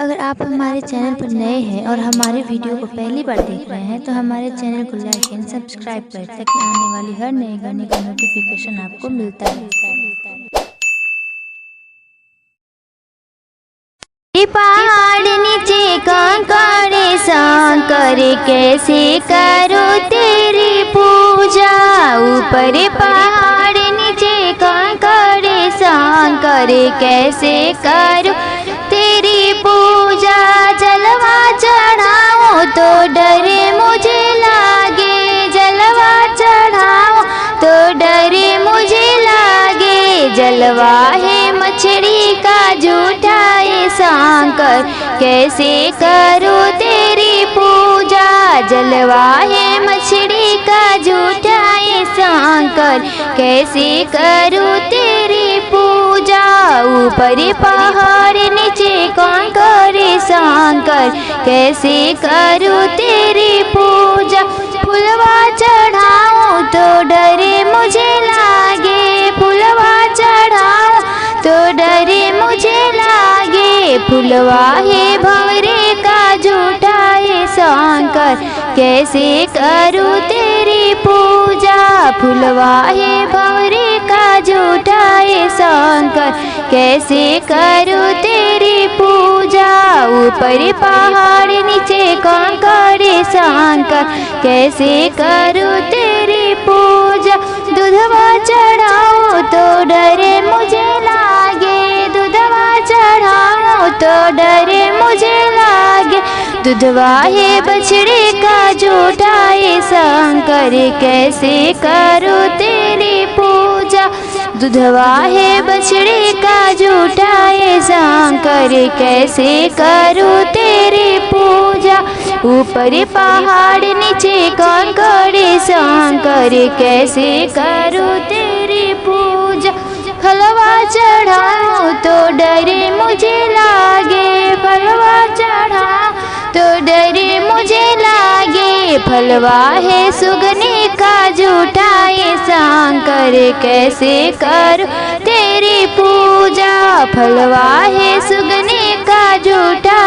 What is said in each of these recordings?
अगर आप हमारे चैनल पर नए हैं और हमारे वीडियो को पहली बार देख रहे हैं तो हमारे चैनल को लाइक एंड सब्सक्राइब करें ताकि आने वाली हर नए गाने का नोटिफिकेशन आपको मिलता रहे। पहाड़ नीचे कंकड़े शंकर कैसे करो तेरी पूजा। ऊपर पहाड़ नीचे कंकड़े शंकर कैसे करो तेरी पूजा। जलवा चढ़ाओ तो डरे मुझे लागे, जलवा चढ़ाओ तो डरे मुझे लागे। जलवा है मछली का झूठा शंकर कैसे करो तेरी पूजा। जलवा है मछली का झूठा शंकर कैसे करो तेरी पूजा। ऊपर पहाड़ नीचे कंकर शंकर कैसे करो तेरी पूजा। फुलवा चढ़ाओ तो डरे मुझे लागे, फुलवा चढ़ाओ तो डरे मुझे लागे। फुलवा है भंवरे का झूठा शंकर कैसे करूँ तेरी पूजा। फुलवा है भंवरे का झूठा शंकर कैसे करूँ तेरी पूजा। ऊपर पहाड़ नीचे कंकर शंकर कैसे करूँ तेरी पूजा। दूधवा चढ़ाओ तो डरे मुझे लागे, दूधवा चढ़ाओ तो डरे मुझे लागे। दूधवा है बछड़े का झूठा शंकर कैसे करूँ तेरी पूजा। दूधवा है बछड़े का झूठा शंकर कैसे करूँ तेरी पूजा। ऊपर पहाड़ नीचे कंकर शंकर कैसे करूँ तेरी पूजा। फलवा चढ़ाओ तो डरे मुझे लागे, फलवा चढ़ाओ तो डरे मुझे लागे। फलवा है सुगने का झूठा शंकर कैसे करूँ तेरी पूजा। फलवा है सुगने का झूठा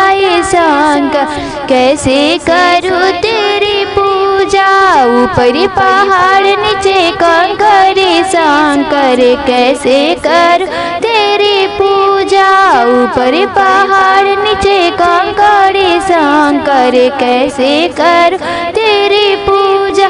शंकर कैसे करूँ तेरी पूजा। ऊपर पहाड़ नीचे कंकर शंकर कैसे करूँ तेरी पूजा। ऊपर पहाड़ नीचे कंकर शंकर कैसे करूँ तेरी पूजा।